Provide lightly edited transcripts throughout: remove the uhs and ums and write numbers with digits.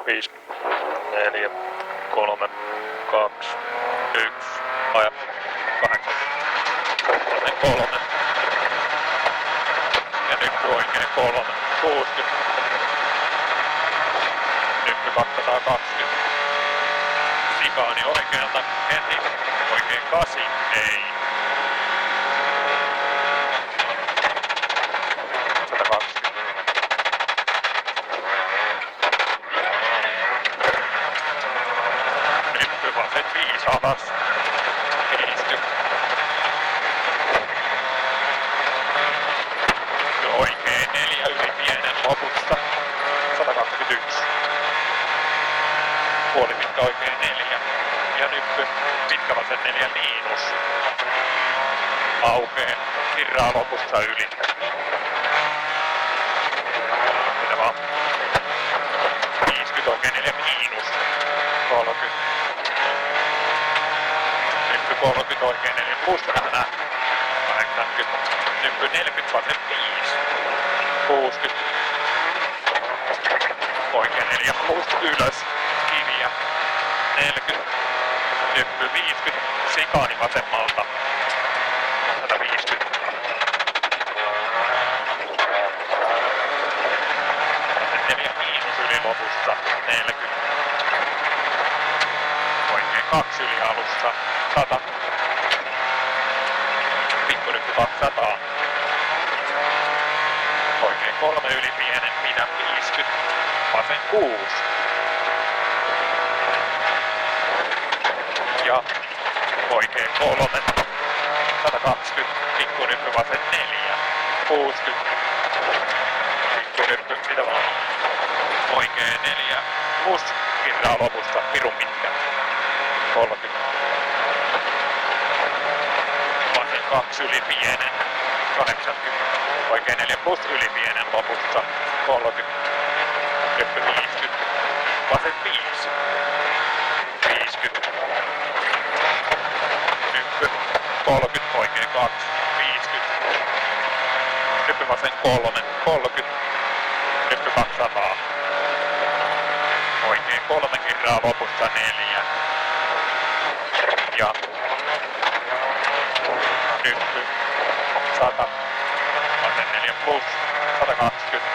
5, 4, 3, 2, 1, aja 8, 3, ja nyt oikein 3, 60, nyt 220, sikaani oikealta heti, oikein 8, ei. 120. Nyt vaset 5 alas. 50. Oikein 4 yli pienen lopusta. 121. Puoli pitkä oikein 4. Ja nyppy pitkä vasen 4 miinus. Aukee. Kirraa lopussa yli. Mitä vaan. 50 oikein 4 miinus. 30. Nyppy 30 oikein 4 plus tähän. 80. Nyppy 40 vasen 5. 60. Oikein 4 plus ylös. Kiviä. 40. Nyppy 50. Sikaani vasemmalta. 150. Vasen 4 miinus yli lopussa. 40. Oikein 2 yli alussa. 100. Pikkunyppy 200. Oikein 3 yli pienen pidä 50. Vasen 6. Ja oikein 3. 120. Pikkunyppy vasen 4. 60. Pikkunyppy mitä vaan. Oikein 4. Plus kirraa lopussa. Pirun pitkä. 30. Vasen 2 yli pienen. 80. Oikein 4 plus yli pienen lopussa. 30. Nyppy 50. Vasen 5. 50. Nyppy 30. Oikein 2. 50. Nyppy vasen 3. 30. Nyppy 200. Oikein 3 kirraa lopussa 4. Ja nyppy 100. Vasen 4 plus 120.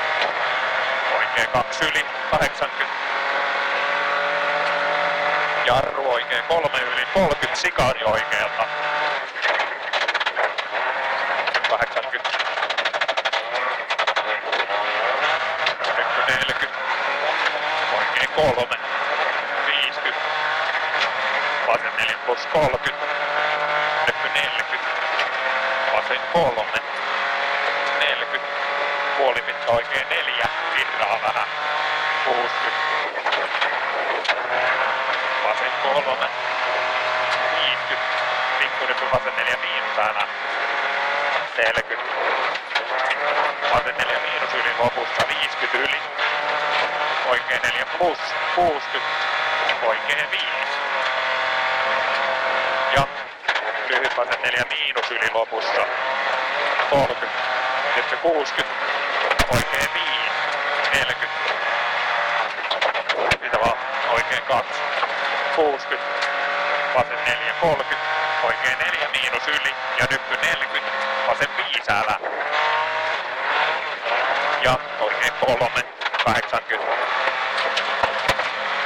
Oikein 2 yli 80. Jarru oikein 3 yli 30. Sikaani oikealta. 80. Nyppy 40. Oikein 3. 50. Vasen 4 plus 30. Nyppy 40. Vasen 3. 40. Puoli pitkä oikein 4. Kirraa vähän. 60. Vasen 3. 50. Pikkunyppy vasen 4 miinus älä. 40. Vasen 4 miinus yli lopussa. 50 yli. Oikein 4 plus. 60. Oikein 5. Ja lyhyt vasen 4 miinus yli lopussa. 30. Nyt se 60. Oikein 5. 40. Mitä vaan. Oikein 2. 60. Vasen 4. 30. Oikein 4 miinus yli. Ja nyppy 40. Vasen 5 älä. Ja oikein 3. 80.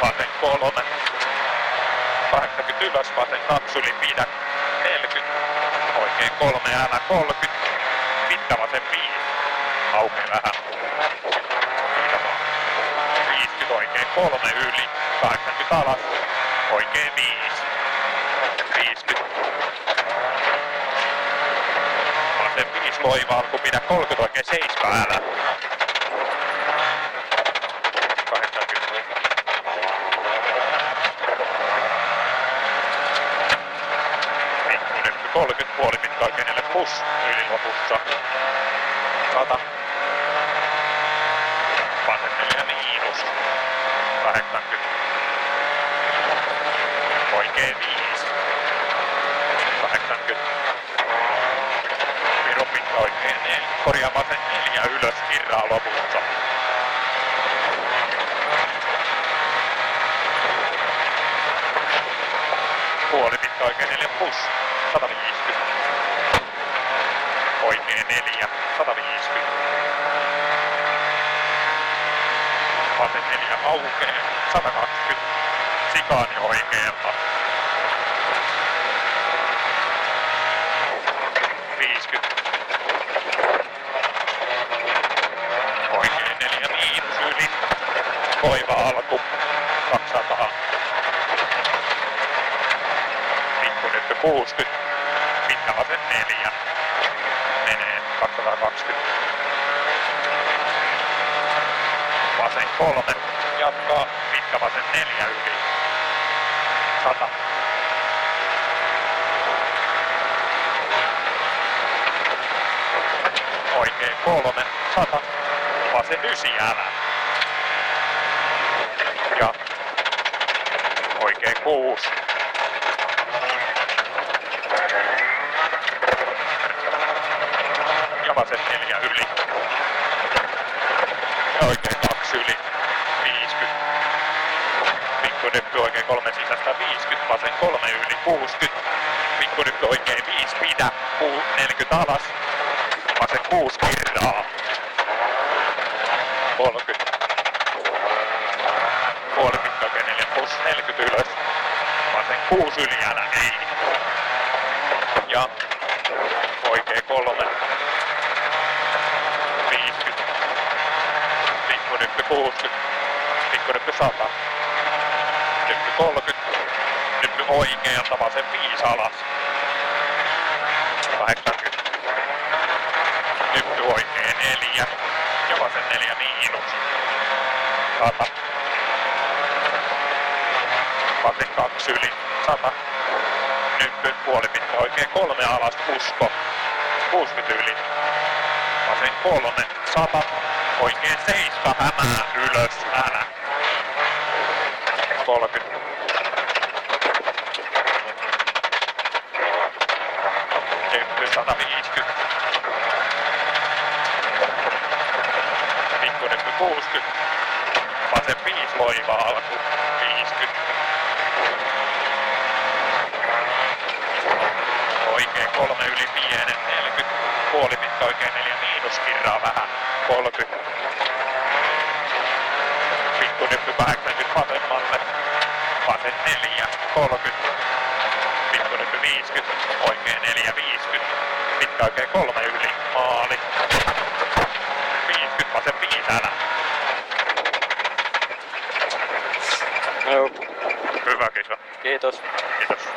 Vasen 3. 80 ylös. Vasen 2 yli pidä. 40. Oikein 3 älä. 30. Pitkä vasen 5. Auke vähän. 50 oikein 3 yli. 80 alas. Oikein 5. 50. Vasen 5 loiva alku pidä 30 oikein 7 älä. 80. Pikkunyppy 30 puoli pitkä oikein 4 plus yli lopussa. 100. Vasen 4 miinus. 80. Oikein 5. 80. Pirun pitkä oikein 4. Korjaa vasen 4 ylös kirraa lopussa. pitkä oikein 4 plus, 150. Oikein 4, 150. Vasen 4 aukee, 120. Sikaani oikealta. 50. Oikein 4 miinus yli. Koiva alku. 200. Pikkunyppy 60. Pitkä vasen 4. Menee 220. Vasen 3. Jatkaa. Pitkä vasen 4 yli. 100. Oikein 3. 100. Vasen 9 älä. Ja oikein 6. Ja vasen 4 yli. Ja oikein 2 yli. 50. Pikkunyppy oikein 3 sisästä 50. Vasen 3 yli 60. Pikkunyppy oikein 5 pidä. 40 alas. Vasen 6 kirjaa. 30. Puoli pitkä oikein 4 plus 40 ylös. Vasen 6 yli älä ei. Ja oikein 3. 50. Pikkunyppy 60. Pikkunyppy 100. Nyppy 30. Nyppy oikealta vasen 5 alas. 80. Nyppy oikein 4. Ja vasen 4 miinus. 100. Vasen 2 yli. 100. Nyppy puoli pitkä oikein 3 alas. Usko. 60 yli. Vasen 3. 100. Oikein 7 hämää ylös. Älä. 30. Nyppy 150. Pikkunyppy 60. Vasen 5 loiva alku. 50. Oikein 3 yli pienen 40. Puoli pitkä oikein 4 miinus kirraa vähän. 30. Pikkunyppy 80 vasemmalle. Vasen 4. 30. Pikkunyppy 50. Oikein 4 50. Pitkä oikein 3 yli. Maali. 50 vasen 5 älä. Joo. Hyvä kisa. Kiitos. Kiitos.